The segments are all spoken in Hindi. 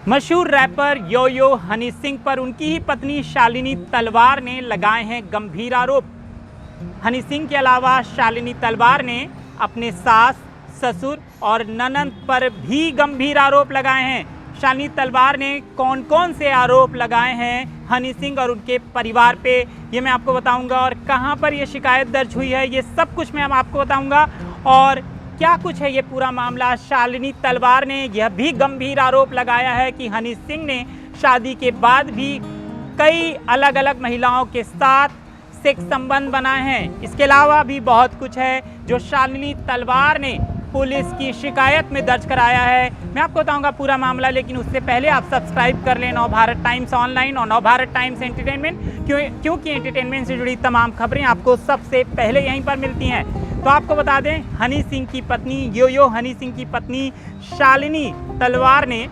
मशहूर रैपर यो हनी सिंह पर उनकी ही पत्नी शालिनी तलवार ने लगाए हैं गंभीर आरोप। हनी सिंह के अलावा शालिनी तलवार ने अपने सास, ससुर और ननंद पर भी गंभीर आरोप लगाए हैं। शालिनी तलवार ने कौन कौन से आरोप लगाए हैं हनी सिंह और उनके परिवार पे, ये मैं आपको बताऊंगा। और कहां पर ये शिकायत दर्ज हुई है, ये सब कुछ मैं आपको बताऊंगा। और क्या कुछ है ये पूरा मामला। शालिनी तलवार ने यह भी गंभीर आरोप लगाया है कि हनी सिंह ने शादी के बाद भी कई अलग अलग महिलाओं के साथ सेक्स संबंध बनाए हैं। इसके अलावा भी बहुत कुछ है जो शालिनी तलवार ने पुलिस की शिकायत में दर्ज कराया है। मैं आपको बताऊंगा पूरा मामला, लेकिन उससे पहले आप सब्सक्राइब कर लें नवभारत टाइम्स ऑनलाइन और नवभारत टाइम्स एंटरटेनमेंट, क्योंकि एंटरटेनमेंट से जुड़ी तमाम खबरें आपको सबसे पहले यहीं पर मिलती हैं। तो आपको बता दें, हनी सिंह की पत्नी यो हनी सिंह की पत्नी शालिनी तलवार ने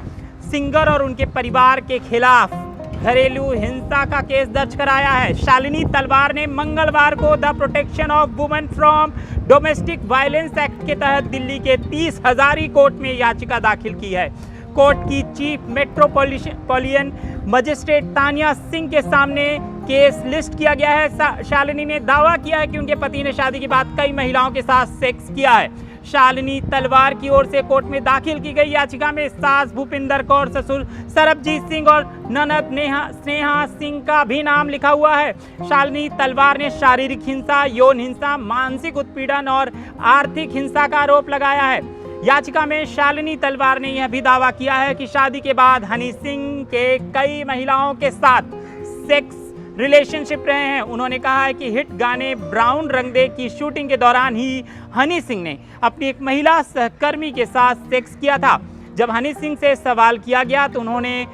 सिंगर और उनके परिवार के खिलाफ घरेलू हिंसा का केस दर्ज कराया है। शालिनी तलवार ने मंगलवार को the protection of women from domestic violence act के तहत दिल्ली के 30 हजारी कोर्ट में याचिका दाखिल की है। कोर्ट की chief metropolitan magistrate Tania Singh के सामने केस लिस्ट किया गया है। शालिनी ने दावा किया है कि उनके पति ने शादी के बाद कई महिलाओं के साथ सेक्स किया है। शालिनी तलवार की ओर से कोर्ट में दाखिल की गई याचिका में सास भूपिंदर कौर, ससुर सरबजीत सिंह और ननद स्नेहा सिंह का भी नाम लिखा हुआ है। शालिनी तलवार ने शारीरिक हिंसा, यौन हिंसा, मानसिक उत्पीड़न और आर्थिक हिंसा का आरोप लगाया है। याचिका में शालिनी तलवार ने यह भी दावा किया है कि शादी के बाद हनी सिंह के कई महिलाओं के साथ सेक्स रिलेशनशिप रहे हैं। उन्होंने कहा है कि हिट गाने ब्राउन रंग दे की शूटिंग के दौरान ही हनी सिंह ने अपनी एक महिला सहकर्मी के साथ सेक्स किया था। जब हनी सिंह से सवाल किया गया तो उन्होंने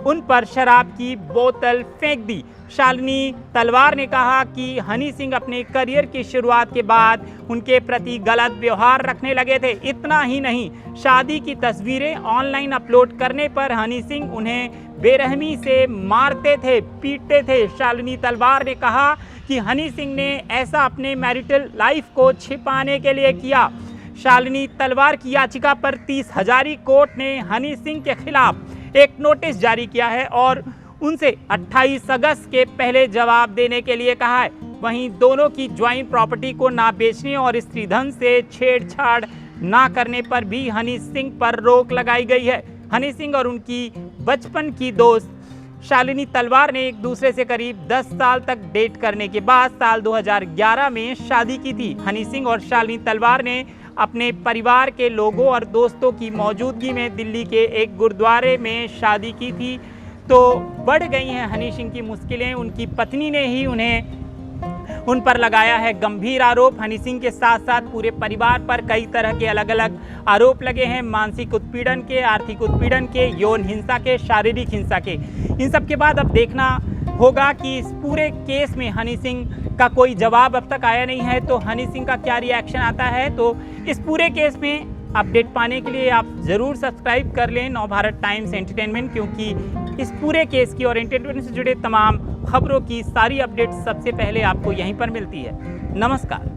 उन पर शराब की बोतल फेंक दी। शालिनी तलवार ने कहा कि हनी सिंह अपने करियर की शुरुआत के बाद उनके प्रति गलत व्यवहार रखने लगे थे। इतना ही नहीं, शादी की तस्वीरें ऑनलाइन अपलोड करने पर हनी सिंह उन्हें बेरहमी से मारते थे, पीटते थे। शालिनी तलवार ने कहा कि हनी सिंह ने ऐसा अपने मैरिटल लाइफ को छिपाने के लिए किया। शालिनी तलवार की याचिका पर 30 हजारी कोर्ट ने हनी सिंह के खिलाफ एक नोटिस जारी किया है और उनसे 28 अगस्त के पहले जवाब देने के लिए कहा है। वहीं दोनों की ज्वाइंट प्रॉपर्टी को ना बेचने और स्त्री धन से छेड़छाड़ ना करने पर भी हनी सिंह पर रोक लगाई गई है। हनी सिंह और उनकी बचपन की दोस्त शालिनी तलवार ने एक दूसरे से करीब 10 साल तक डेट करने के बाद साल 2011 में शादी की थी। हनी सिंह और शालिनी तलवार ने अपने परिवार के लोगों और दोस्तों की मौजूदगी में दिल्ली के एक गुरुद्वारे में शादी की थी। तो बढ़ गई हैं हनी सिंह की मुश्किलें। उनकी पत्नी ने ही उन पर लगाया है गंभीर आरोप। हनी सिंह के साथ साथ पूरे परिवार पर कई तरह के अलग अलग आरोप लगे हैं, मानसिक उत्पीड़न के, आर्थिक उत्पीड़न के, यौन हिंसा के, शारीरिक हिंसा के। इन सब के बाद अब देखना होगा कि इस पूरे केस में हनी सिंह का कोई जवाब अब तक आया नहीं है, तो हनी सिंह का क्या रिएक्शन आता है। तो इस पूरे केस में अपडेट पाने के लिए आप ज़रूर सब्सक्राइब कर लें नवभारत टाइम्स एंटरटेनमेंट, क्योंकि इस पूरे केस की और एंटरटेनमेंट से जुड़े तमाम खबरों की सारी अपडेट सबसे पहले आपको यहीं पर मिलती है। नमस्कार।